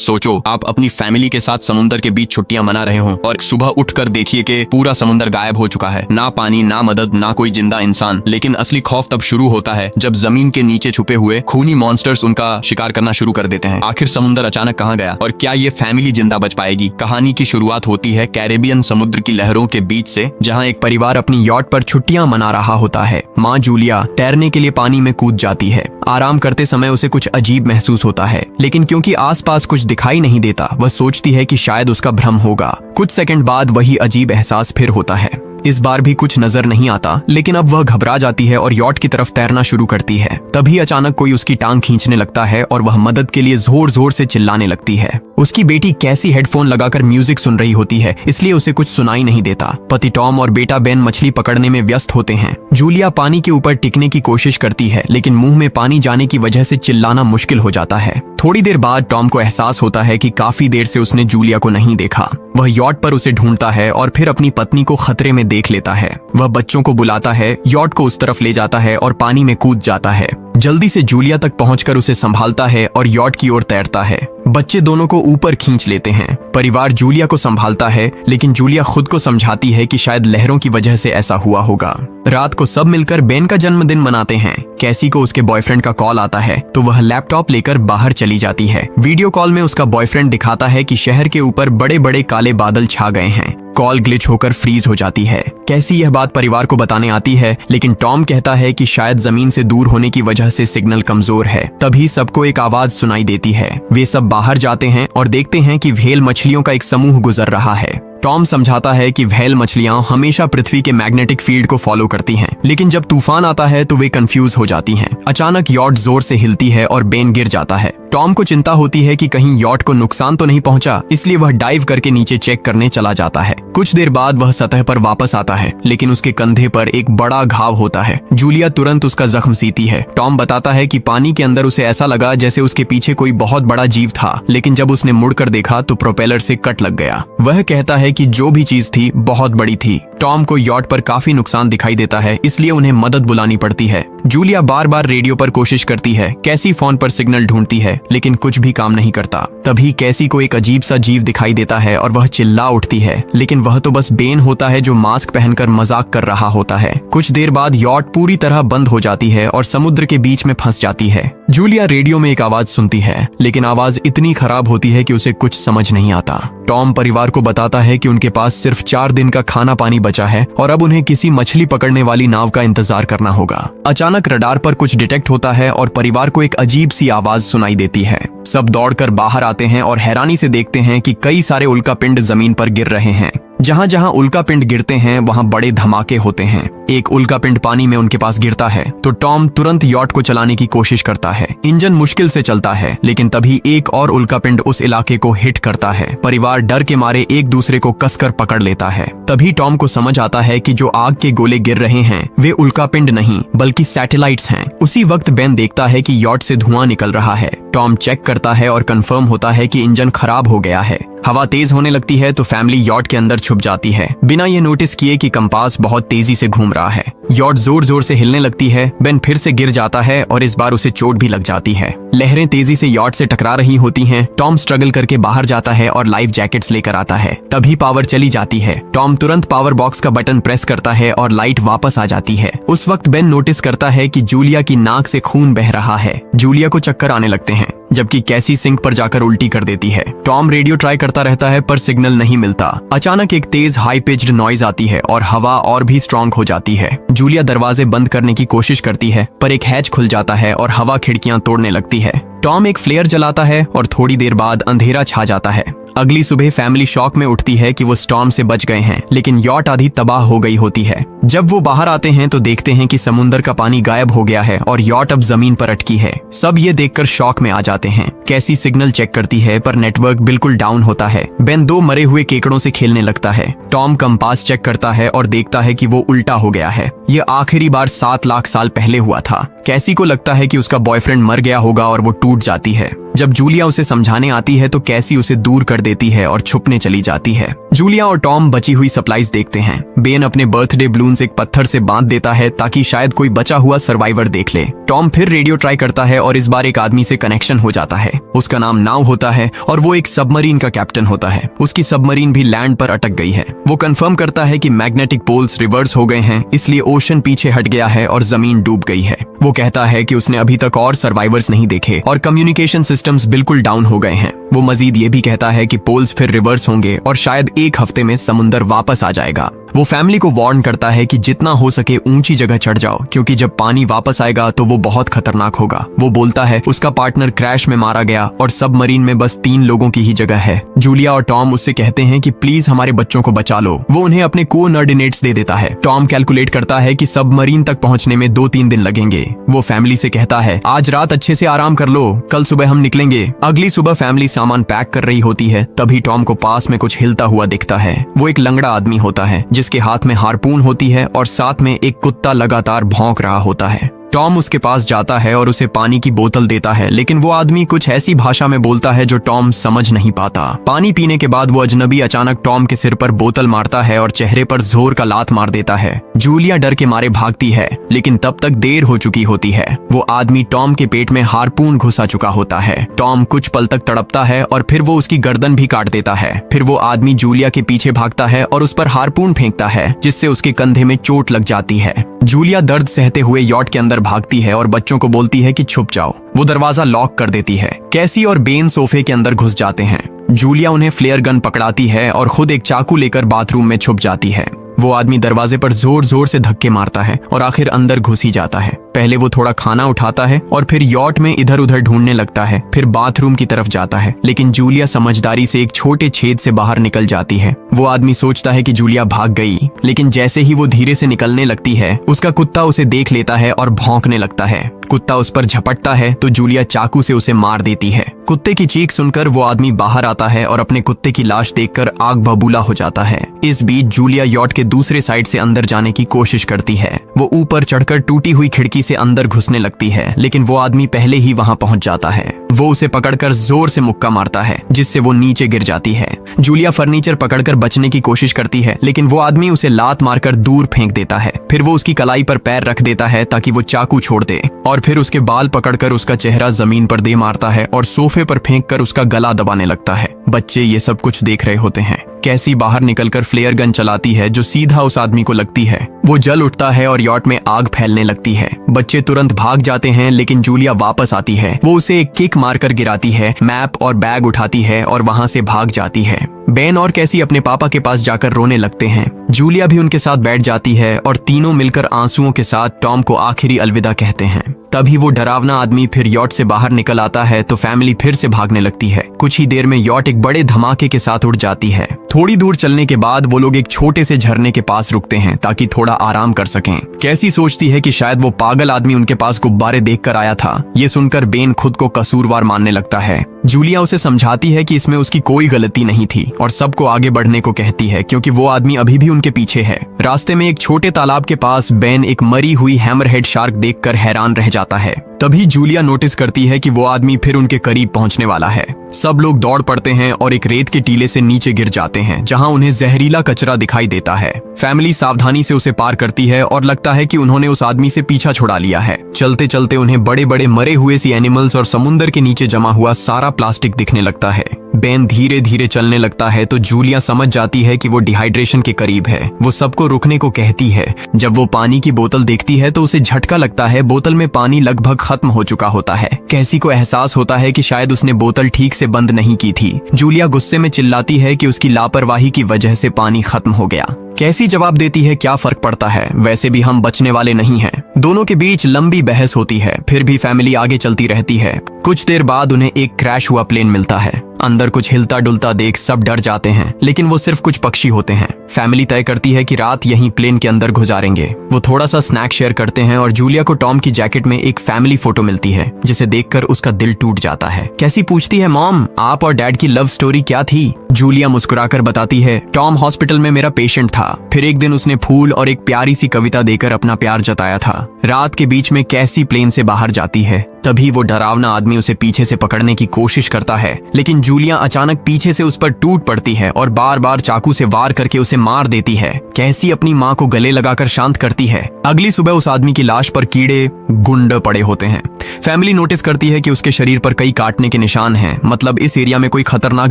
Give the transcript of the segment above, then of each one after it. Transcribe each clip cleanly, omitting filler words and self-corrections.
सोचो आप अपनी फैमिली के साथ समुद्र के बीच छुट्टियां मना रहे हो और सुबह उठकर देखिए कि पूरा समुद्र गायब हो चुका है। ना पानी, ना मदद, ना कोई जिंदा इंसान। लेकिन असली खौफ तब शुरू होता है जब जमीन के नीचे छुपे हुए खूनी मॉन्स्टर्स उनका शिकार करना शुरू कर देते हैं। आखिर समुद्र अचानक कहाँ गया और क्या ये फैमिली जिंदा बच पाएगी? कहानी की शुरुआत होती है कैरेबियन समुद्र की लहरों के बीच से, जहाँ एक परिवार अपनी यॉट पर छुट्टियां मना रहा होता है। माँ जूलिया तैरने के लिए पानी में कूद जाती है। आराम करते समय उसे कुछ अजीब महसूस होता है, लेकिन क्योंकि आसपास कुछ दिखाई नहीं देता, वह सोचती है कि शायद उसका भ्रम होगा। कुछ सेकंड बाद वही अजीब एहसास फिर होता है। इस बार भी कुछ नजर नहीं आता, लेकिन अब वह घबरा जाती है और यॉट की तरफ तैरना शुरू करती है। तभी अचानक कोई उसकी टांग खींचने लगता है और वह मदद के लिए जोर जोर से चिल्लाने लगती है। उसकी बेटी कैसी हेडफोन लगाकर म्यूजिक सुन रही होती है, इसलिए उसे कुछ सुनाई नहीं देता। पति टॉम और बेटा बेन मछली पकड़ने में व्यस्त होते हैं। जूलिया पानी के ऊपर टिकने की कोशिश करती है, लेकिन मुंह में पानी जाने की वजह से चिल्लाना मुश्किल हो जाता है। थोड़ी देर बाद टॉम को एहसास होता है कि काफी देर से उसने जूलिया को नहीं देखा। वह यॉट पर उसे ढूंढता है और फिर अपनी पत्नी को खतरे में देख लेता है। वह बच्चों को बुलाता है, यॉट को उस तरफ ले जाता है और पानी में कूद जाता है। जल्दी से जूलिया तक पहुंचकर उसे संभालता है और यॉट की ओर तैरता है। बच्चे दोनों को ऊपर खींच लेते हैं। परिवार जूलिया को संभालता है, लेकिन जूलिया खुद को समझाती है कि शायद लहरों की वजह से ऐसा हुआ होगा। रात को सब मिलकर बेन का जन्मदिन मनाते हैं। कैसी को उसके बॉयफ्रेंड का कॉल आता है, तो वह लैपटॉप लेकर बाहर चली जाती है। वीडियो कॉल में उसका बॉयफ्रेंड दिखाता है कि शहर के ऊपर बड़े बड़े काले बादल छा गए हैं। कॉल ग्लिच होकर फ्रीज हो जाती है। कैसी यह बात परिवार को बताने आती है, लेकिन टॉम कहता है कि शायद जमीन से दूर होने की वजह से सिग्नल कमजोर है। तभी सबको एक आवाज सुनाई देती है। वे सब बाहर जाते हैं और देखते हैं कि व्हेल मछलियों का एक समूह गुजर रहा है। टॉम समझाता है कि व्हेल मछलियां हमेशा पृथ्वी के मैग्नेटिक फील्ड को फॉलो करती हैं, लेकिन जब तूफान आता है तो वे कंफ्यूज हो जाती हैं। अचानक यॉट जोर से हिलती है और बेन गिर जाता है। टॉम को चिंता होती है कि कहीं यॉट को नुकसान तो नहीं पहुंचा, इसलिए वह डाइव करके नीचे चेक करने चला जाता है। कुछ देर बाद वह सतह पर वापस आता है, लेकिन उसके कंधे पर एक बड़ा घाव होता है। जूलिया तुरंत उसका जख्म सीती है। टॉम बताता है कि पानी के अंदर उसे ऐसा लगा जैसे उसके पीछे कोई बहुत बड़ा जीव था, लेकिन जब उसने मुड़कर देखा तो प्रोपेलर से कट लग गया। वह कहता है कि जो भी चीज थी बहुत बड़ी थी। टॉम को यॉट पर काफी नुकसान दिखाई देता है, इसलिए उन्हें मदद बुलानी पड़ती है। जूलिया बार बार रेडियो पर कोशिश करती है। कैसी फोन पर सिग्नल ढूंढती है, लेकिन कुछ भी काम नहीं करता। तभी कैसी को एक अजीब सा जीव दिखाई देता है और वह चिल्ला उठती है, लेकिन वह तो बस बेन होता है जो मास्क पहनकर मजाक कर रहा होता है। कुछ देर बाद यॉट पूरी तरह बंद हो जाती है और समुद्र के बीच में फंस जाती है। जूलिया रेडियो में एक आवाज सुनती है, लेकिन आवाज इतनी खराब होती है कि उसे कुछ समझ नहीं आता। टॉम परिवार को बताता है कि उनके पास सिर्फ 4 दिन का खाना पानी बचा है और अब उन्हें किसी मछली पकड़ने वाली नाव का इंतजार करना होगा। अचानक रडार पर कुछ डिटेक्ट होता है और परिवार को एक अजीब सी आवाज सुनाई देती है। सब दौड़कर बाहर आते हैं और हैरानी से देखते हैं कि कई सारे उल्कापिंड जमीन पर गिर रहे हैं। जहां जहां उल्कापिंड गिरते हैं वहां बड़े धमाके होते हैं। एक उल्कापिंड पानी में उनके पास गिरता है तो टॉम तुरंत यॉट को चलाने की कोशिश करता है। इंजन मुश्किल से चलता है, लेकिन तभी एक और उल्कापिंड उस इलाके को हिट करता है। परिवार डर के मारे एक दूसरे को कसकर पकड़ लेता है। तभी टॉम को समझ आता है कि जो आग के गोले गिर रहे हैं वे उल्कापिंड नहीं बल्कि सैटेलाइट्स हैं। उसी वक्त बेन देखता है कि यॉट से धुआं निकल रहा है। टॉम चेक करता है और कंफर्म होता है कि इंजन खराब हो गया है। हवा तेज होने लगती है तो फैमिली यॉट के अंदर छुप जाती है, बिना ये नोटिस किए कि कंपास बहुत तेजी से घूम रहा है। यॉट जोर जोर से हिलने लगती है। बेन फिर से गिर जाता है और इस बार उसे चोट भी लग जाती है। लहरें तेजी से यॉट से टकरा रही होती हैं। टॉम स्ट्रगल करके बाहर जाता है और लाइफ जैकेट्स लेकर आता है। तभी पावर चली जाती है। टॉम तुरंत पावर बॉक्स का बटन प्रेस करता है और लाइट वापस आ जाती है। उस वक्त बेन नोटिस करता है कि जूलिया की नाक से खून बह रहा है। जूलिया को चक्कर आने लगते हैं, जबकि कैसी सिंक पर जाकर उल्टी कर देती है। टॉम रेडियो ट्राई करता रहता है पर सिग्नल नहीं मिलता। अचानक एक तेज हाई पिच्ड नॉइज आती है और हवा और भी स्ट्रांग हो जाती है। जूलिया दरवाजे बंद करने की कोशिश करती है, पर एक हैच खुल जाता है और हवा खिड़कियां तोड़ने लगती है। टॉम एक फ्लेयर जलाता है और थोड़ी देर बाद अंधेरा छा जाता है। अगली सुबह फैमिली शॉक में उठती है कि वो स्टॉर्म से बच गए हैं, लेकिन यॉट आधी तबाह हो गई होती है। जब वो बाहर आते हैं तो देखते हैं कि समुद्र का पानी गायब हो गया है और यॉट अब जमीन पर अटकी है। सब ये देखकर शॉक में आ जाते हैं। कैसी सिग्नल चेक करती है पर नेटवर्क बिल्कुल डाउन होता है। बेन 2 मरे हुए केकड़ों से खेलने लगता है। टॉम कंपास चेक करता है और देखता है कि वो उल्टा हो गया है। ये आखिरी बार 7 लाख साल पहले हुआ था। कैसी को लगता है कि उसका बॉयफ्रेंड मर गया होगा और वो टूट जाती है। जब जूलिया उसे समझाने आती है तो कैसी उसे दूर कर देती है और छुपने चली जाती है। जूलिया और टॉम बची हुई सप्लाईज देखते हैं। बेन अपने बर्थडे बलून्स एक पत्थर से बांध देता है ताकि शायद कोई बचा हुआ सर्वाइवर देख ले। टॉम फिर रेडियो ट्राई करता है और इस बार एक आदमी से कनेक्शन हो जाता है। उसका नाम नाव होता है और वो एक सबमरीन का कैप्टन होता है। उसकी सबमरीन भी लैंड पर अटक गई है। वो कंफर्म करता है कि मैग्नेटिक पोल्स रिवर्स हो गए हैं, इसलिए ओशन पीछे हट गया है और जमीन डूब गई है। वो कहता है कि उसने अभी तक और सर्वाइवर्स नहीं देखे और कम्युनिकेशन सिस्टम्स बिल्कुल डाउन हो गए हैं। वो मजीद ये भी कहता है कि पोल्स फिर रिवर्स होंगे और शायद एक हफ्ते में समुंदर वापस आ जाएगा। वो फैमिली को वार्न करता है कि जितना हो सके ऊंची जगह चढ़ जाओ, क्योंकि जब पानी वापस आएगा तो वो बहुत खतरनाक होगा। वो बोलता है उसका पार्टनर क्रैश में मारा गया और सबमरीन में बस 3 लोगों की ही जगह है। जूलिया और टॉम उससे कहते हैं कि प्लीज हमारे बच्चों को बचा लो। वो उन्हें अपने कोऑर्डिनेट्स दे देता है। टॉम कैलकुलेट करता है कि सबमरीन तक पहुंचने में 2-3 दिन लगेंगे। वो फैमिली से कहता है आज रात अच्छे से आराम कर लो, कल सुबह हम निकलेंगे। अगली सुबह फैमिली सामान पैक कर रही होती है, तभी टॉम को पास में कुछ हिलता हुआ दिखता है। वो एक लंगड़ा आदमी होता है जिसके हाथ में हार्पून होती है और साथ में एक कुत्ता लगातार भौंक रहा होता है। टॉम उसके पास जाता है और उसे पानी की बोतल देता है, लेकिन वो आदमी कुछ ऐसी भाषा में बोलता है जो टॉम समझ नहीं पाता। पानी पीने के बाद वो अजनबी अचानक टॉम के सिर पर बोतल मारता है और चेहरे पर जोर का लात मार देता है। जूलिया डर के मारे भागती है, लेकिन तब तक देर हो चुकी होती है। वो आदमी टॉम के पेट में हार्पून घुसा चुका होता है। टॉम कुछ पल तक तड़पता है और फिर वो उसकी गर्दन भी काट देता है। फिर वो आदमी जूलिया के पीछे भागता है और उस पर हार्पून फेंकता है, जिससे उसके कंधे में चोट लग जाती है। जूलिया दर्द सहते हुए यॉट के अंदर भागती है और बच्चों को बोलती है कि छुप जाओ। वो दरवाजा लॉक कर देती है। कैसी और बेन सोफे के अंदर घुस जाते हैं। जूलिया उन्हें फ्लेयर गन पकड़ाती है और खुद एक चाकू लेकर बाथरूम में छुप जाती है। वो आदमी दरवाजे पर जोर जोर से धक्के मारता है और आखिर अंदर घुस ही जाता है। पहले वो थोड़ा खाना उठाता है और फिर यॉट में इधर उधर ढूंढने लगता है, फिर बाथरूम की तरफ जाता है, लेकिन जूलिया समझदारी से एक छोटे छेद से बाहर निकल जाती है। वो आदमी सोचता है कि जूलिया भाग गई, लेकिन जैसे ही वो धीरे से निकलने लगती है, उसका कुत्ता उसे देख लेता है और भौंकने लगता है। कुत्ता उस पर झपटता है तो जूलिया चाकू से उसे मार देती है। कुत्ते की चीख सुनकर वो आदमी बाहर आता है और अपने कुत्ते की लाश देखकर आग बबूला हो जाता है। इस बीच जूलिया यॉट के दूसरे साइड से अंदर जाने की कोशिश करती है। वो ऊपर चढ़कर टूटी हुई खिड़की से अंदर घुसने लगती है, लेकिन वो आदमी पहले ही वहां पहुंच जाता है। वो उसे पकड़कर जोर से मुक्का मारता है, जिससे वो नीचे गिर जाती है। जूलिया फर्नीचर पकड़कर बचने की कोशिश करती है, लेकिन वो आदमी उसे लात मारकर दूर फेंक देता है। फिर वो उसकी कलाई पर पैर रख देता है ताकि वो चाकू छोड़ दे, और फिर उसके बाल पकड़कर उसका चेहरा जमीन पर दे मारता है और सोफे पर फेंककर उसका गला दबाने लगता है। बच्चे ये सब कुछ देख रहे होते हैं। कैसी बाहर निकलकर फ्लेयर गन चलाती है जो सीधा उस आदमी को लगती है। वो जल उठता है और यॉट में आग फैलने लगती है। बच्चे तुरंत भाग जाते हैं, लेकिन जूलिया वापस आती है। वो उसे एक किक मारकर गिराती है, मैप और बैग उठाती है और वहां से भाग जाती है। बेन और कैसी अपने पापा के पास जाकर रोने लगते हैं। जूलिया भी उनके साथ बैठ जाती है और तीनों मिलकर आंसुओं के साथ टॉम को आखिरी अलविदा कहते हैं। तभी वो डरावना आदमी फिर यॉट से बाहर निकल आता है तो फैमिली फिर से भागने लगती है। कुछ ही देर में यॉट एक बड़े धमाके के साथ उड़ जाती है। थोड़ी दूर चलने के बाद वो लोग एक छोटे से झरने के पास रुकते हैं ताकि थोड़ा आराम कर सकें। कैसी सोचती है कि शायद वो पागल आदमी उनके पास गुब्बारे देखकर आया था। ये सुनकर बेन खुद को कसूरवार मानने लगता है। जूलिया उसे समझाती है कि इसमें उसकी कोई गलती नहीं थी और सबको आगे बढ़ने को कहती है, क्योंकि वो आदमी अभी भी उनके पीछे है। रास्ते में एक छोटे तालाब के पास बेन एक मरी हुई हैमरहेड शार्क देखकर हैरान रह जाता है। तभी जूलिया नोटिस करती है कि वो आदमी फिर उनके करीब पहुंचने वाला है। सब लोग दौड़ पड़ते हैं और एक रेत के टीले से नीचे गिर जाते हैं, जहां उन्हें जहरीला कचरा दिखाई देता है। फैमिली सावधानी से उसे पार करती है और लगता है कि उन्होंने उस आदमी से पीछा छुड़ा लिया है। चलते चलते उन्हें बड़े बड़े मरे हुए सी एनिमल्स और समुंदर के नीचे जमा हुआ सारा प्लास्टिक दिखने लगता है। बेन धीरे धीरे चलने लगता है तो जूलिया समझ जाती है कि वो डिहाइड्रेशन के करीब है। वो सबको रुकने को कहती है। जब वो पानी की बोतल देखती है तो उसे झटका लगता है। बोतल में पानी लगभग खत्म हो चुका होता है। कैसी को एहसास होता है कि शायद उसने बोतल ठीक से बंद नहीं की थी। जूलिया गुस्से में चिल्लाती है कि उसकी लापरवाही की वजह से पानी खत्म हो गया। कैसी जवाब देती है, क्या फर्क पड़ता है, वैसे भी हम बचने वाले नहीं हैं। दोनों के बीच लंबी बहस होती है, फिर भी फैमिली आगे चलती रहती है। कुछ देर बाद उन्हें एक क्रैश हुआ प्लेन मिलता है। अंदर कुछ हिलता डुलता देख सब डर जाते हैं, लेकिन वो सिर्फ कुछ पक्षी होते हैं। फैमिली तय करती है कि रात यहीं प्लेन के अंदर गुजारेंगे। वो थोड़ा सा स्नैक शेयर करते हैं और जूलिया को टॉम की जैकेट में एक फैमिली फोटो मिलती है, जिसे देखकर उसका दिल टूट जाता है। कैसी पूछती है, मॉम आप और डैड की लव स्टोरी क्या थी? जूलिया मुस्कुराकर बताती है, टॉम हॉस्पिटल में मेरा पेशेंट था। फिर एक दिन उसने फूल और एक प्यारी सी कविता देकर अपना प्यार जताया था। रात के बीच में कैसी प्लेन से बाहर जाती है। तभी वो डरावना आदमी उसे पीछे से पकड़ने की कोशिश करता है, लेकिन जूलिया अचानक पीछे से उस पर टूट पड़ती है और बार बार चाकू से वार करके उसे मार देती है। कैसी अपनी माँ को गले लगाकर शांत करती है। अगली सुबह उस आदमी की लाश पर कीड़े गुंड पड़े होते हैं। फैमिली नोटिस करती है कि उसके शरीर पर कई काटने के निशान हैं, मतलब इस एरिया में कोई खतरनाक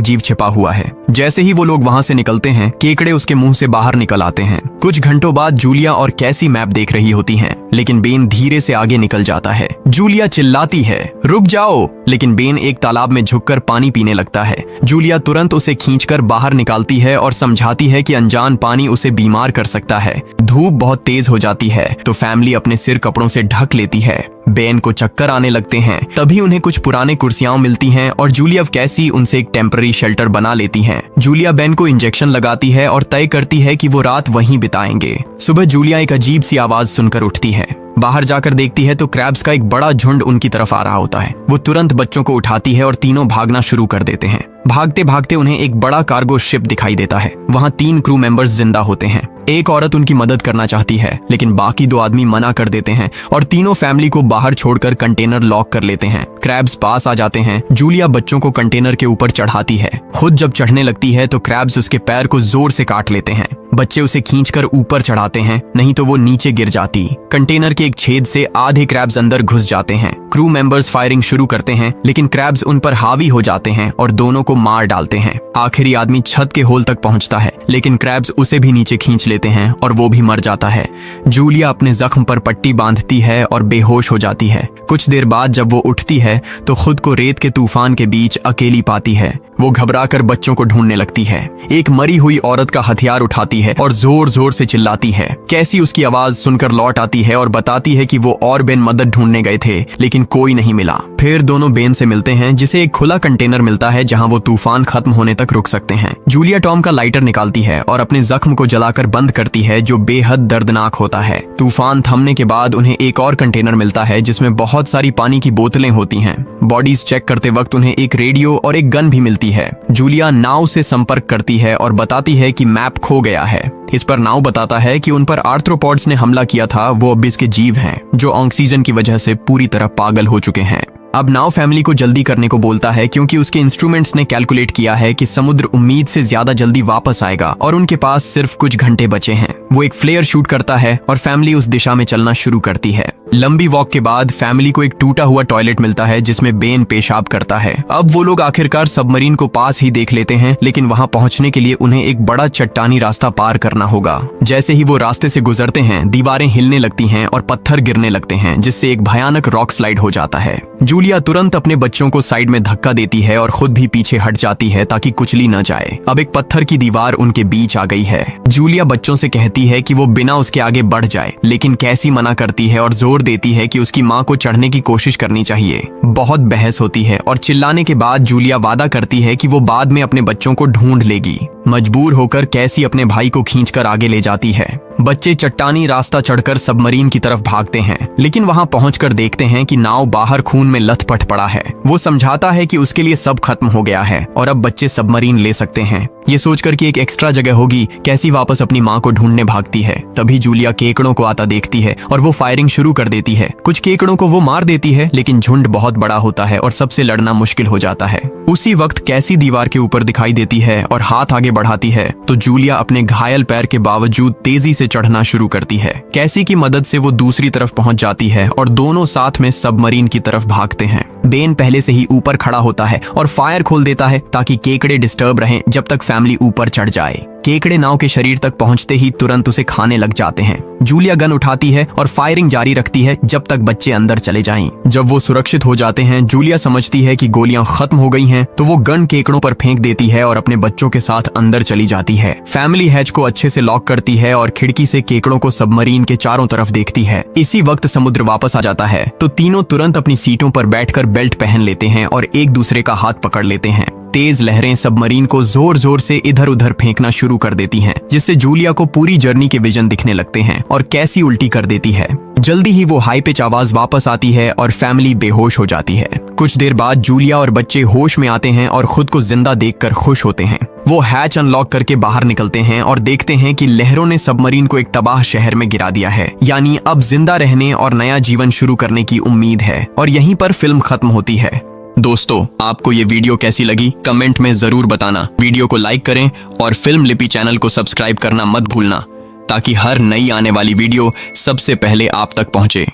जीव छिपा हुआ है। जैसे ही वो लोग वहां से निकलते हैं, केकड़े उसके मुंह से बाहर निकल आते हैं। कुछ घंटों बाद जूलिया और कैसी मैप देख रही होती हैं, लेकिन बेन धीरे से आगे निकल जाता है। जूलिया चिल्लाती है, रुक जाओ, लेकिन बेन एक तालाब में झुककर पानी पीने लगता है। जूलिया तुरंत उसे खींचकर बाहर निकालती है और समझाती है कि अनजान पानी उसे बीमार कर सकता है। धूप बहुत तेज हो जाती है तो फैमिली अपने सिर कपड़ों से ढक लेती है। बेन को चक्कर आने लगते हैं। तभी उन्हें कुछ पुराने कुर्सियां मिलती हैं और जूलिया कैसी उनसे एक टेम्पररी शेल्टर बना लेती हैं। जूलिया बेन को इंजेक्शन लगाती है और तय करती है कि वो रात वहीं बिताएंगे। सुबह जूलिया एक अजीब सी आवाज सुनकर उठती है। बाहर जाकर देखती है तो क्रैब्स का एक बड़ा झुंड उनकी तरफ आ रहा होता है। वो तुरंत बच्चों को उठाती है और तीनों भागना शुरू कर देते हैं। भागते भागते उन्हें एक बड़ा कार्गो शिप दिखाई देता है। वहाँ 3 क्रू मेंबर्स जिंदा होते हैं। एक औरत उनकी मदद करना चाहती है, लेकिन बाकी 2 आदमी मना कर देते हैं और तीनों फैमिली को बाहर छोड़कर कंटेनर लॉक कर लेते हैं। क्रैब्स पास आ जाते हैं। जूलिया बच्चों को कंटेनर के ऊपर चढ़ाती है। खुद जब चढ़ने लगती है तो क्रैब्स उसके पैर को जोर से काट लेते हैं। बच्चे उसे खींचकर ऊपर चढ़ाते हैं, नहीं तो वो नीचे गिर जाती। कंटेनर के एक छेद से आधे क्रैब्स अंदर घुस जाते हैं। क्रू मेंबर्स फायरिंग शुरू करते हैं, लेकिन क्रैब्स उन पर हावी हो जाते हैं और दोनों को मार डालते हैं। आखिरी आदमी छत के होल तक पहुंचता है, लेकिन क्रैब्स उसे भी नीचे खींच लेते हैं और वो भी मर जाता है। जूलिया अपने जख्म पर पट्टी बांधती है और बेहोश हो जाती है। कुछ देर बाद जब वो उठती है तो खुद को रेत के तूफान के बीच अकेली पाती है। वो घबराकर बच्चों को ढूंढने लगती है। एक मरी हुई औरत का हथियार उठाती है और जोर जोर से चिल्लाती है। कैसी उसकी आवाज सुनकर लौट आती है और बताती है कि वो और बेन मदद ढूंढने गए थे, लेकिन कोई नहीं मिला। फिर दोनों बेन से मिलते हैं, जिसे एक खुला कंटेनर मिलता है जहां वो तूफान खत्म होने तक रुक सकते हैं। जूलिया टॉम का लाइटर निकालती है और अपने जख्म को जलाकर बंद करती है, जो बेहद दर्दनाक होता है। तूफान थमने के बाद उन्हें एक और कंटेनर मिलता है जिसमें बहुत सारी पानी की बोतलें होती हैं। बॉडीज चेक करते वक्त उन्हें एक रेडियो और एक गन भी मिलती है। जूलिया नाव से संपर्क करती है और बताती है कि मैप खो गया है। इस पर नाव बताता है कि उन पर आर्थ्रोपॉड्स ने हमला किया था। वो अबिस के जीव हैं जो ऑक्सीजन की वजह से पूरी तरह पागल हो चुके हैं। अब नाव फैमिली को जल्दी करने को बोलता है, क्योंकि उसके इंस्ट्रूमेंट्स ने कैलकुलेट किया है कि समुद्र उम्मीद से ज्यादा जल्दी वापस आएगा और उनके पास सिर्फ कुछ घंटे बचे हैं। वो एक फ्लेयर शूट करता है और फैमिली उस दिशा में चलना शुरू करती है। लंबी वॉक के बाद फैमिली को एक टूटा हुआ टॉयलेट मिलता है जिसमें बेन पेशाब करता है। अब वो लोग आखिरकार सबमरीन को पास ही देख लेते हैं, लेकिन वहां पहुंचने के लिए उन्हें एक बड़ा चट्टानी रास्ता पार करना होगा। जैसे ही वो रास्ते से गुजरते हैं, दीवारें हिलने लगती हैं और पत्थर गिरने लगते हैं, जिससे एक भयानक रॉक स्लाइड हो जाता है। जूलिया तुरंत अपने बच्चों को साइड में धक्का देती है और खुद भी पीछे हट जाती है ताकि कुचली न जाए। अब एक पत्थर की दीवार उनके बीच आ गई है। जूलिया बच्चों से कहती है कि वो बिना उसके आगे बढ़ जाए, लेकिन कैसी मना करती है और जोर देती है कि उसकी माँ को चढ़ने की कोशिश करनी चाहिए। बहुत बहस होती है और चिल्लाने के बाद जूलिया वादा करती है कि वो बाद में अपने बच्चों को ढूंढ लेगी। मजबूर होकर कैसी अपने भाई को खींचकर आगे ले जाती है। बच्चे चट्टानी रास्ता चढ़कर सबमरीन की तरफ भागते हैं, लेकिन वहां पहुंचकर देखते हैं कि नाव बाहर खून में लथपथ पड़ा है। वो समझाता है कि उसके लिए सब खत्म हो गया है और अब बच्चे सबमरीन ले सकते हैं। ये सोचकर कि एक एक्स्ट्रा जगह होगी, कैसी वापस अपनी माँ को ढूंढने भागती है। तभी जूलिया केकड़ों को आता देखती है और वो फायरिंग शुरू कर देती है। कुछ केकड़ों को वो मार देती है, लेकिन झुंड बहुत बड़ा होता है और सबसे लड़ना मुश्किल हो जाता है। उसी वक्त कैसी दीवार के ऊपर दिखाई देती है और हाथ आगे बढ़ाती है तो जूलिया अपने घायल पैर के बावजूद तेजी से चढ़ना शुरू करती है। कैसी की मदद से वो दूसरी तरफ पहुंच जाती है और दोनों साथ में सबमरीन की तरफ भागते हैं। बेन पहले से ही ऊपर खड़ा होता है और फायर खोल देता है ताकि केकड़े डिस्टर्ब रहें जब तक फैमिली ऊपर चढ़ जाए। केकड़े नाव के शरीर तक पहुंचते ही तुरंत उसे खाने लग जाते हैं। जूलिया गन उठाती है और फायरिंग जारी रखती है जब तक बच्चे अंदर चले जाएं। जब वो सुरक्षित हो जाते हैं, जूलिया समझती है कि गोलियां खत्म हो गई हैं, तो वो गन केकड़ों पर फेंक देती है और अपने बच्चों के साथ अंदर चली जाती है। फैमिली हैच को अच्छे से लॉक करती है और खिड़की से केकड़ों को सबमरीन के चारों तरफ देखती है। इसी वक्त समुद्र वापस आ जाता है तो तीनों तुरंत अपनी सीटों पर बैठकर बेल्ट पहन लेते हैं और एक दूसरे का हाथ पकड़ लेते हैं। तेज लहरें सबमरीन को जोर जोर से इधर उधर फेंकना शुरू कर देती हैं, जिससे जूलिया को पूरी जर्नी के विजन दिखने लगते हैं और कैसी उल्टी कर देती है। जल्दी ही वो हाई पिच आवाज वापस आती है और फैमिली बेहोश हो जाती है। कुछ देर बाद जूलिया और बच्चे होश में आते हैं और खुद को जिंदा देखकर खुश होते हैं। वो हैच अनलॉक करके बाहर निकलते हैं और देखते हैं कि लहरों ने सबमरीन को एक तबाह शहर में गिरा दिया है, यानी अब जिंदा रहने और नया जीवन शुरू करने की उम्मीद है। और यहीं पर फिल्म खत्म होती है। दोस्तों, आपको ये वीडियो कैसी लगी कमेंट में जरूर बताना। वीडियो को लाइक करें और फिल्म लिपि चैनल को सब्सक्राइब करना मत भूलना, ताकि हर नई आने वाली वीडियो सबसे पहले आप तक पहुंचे।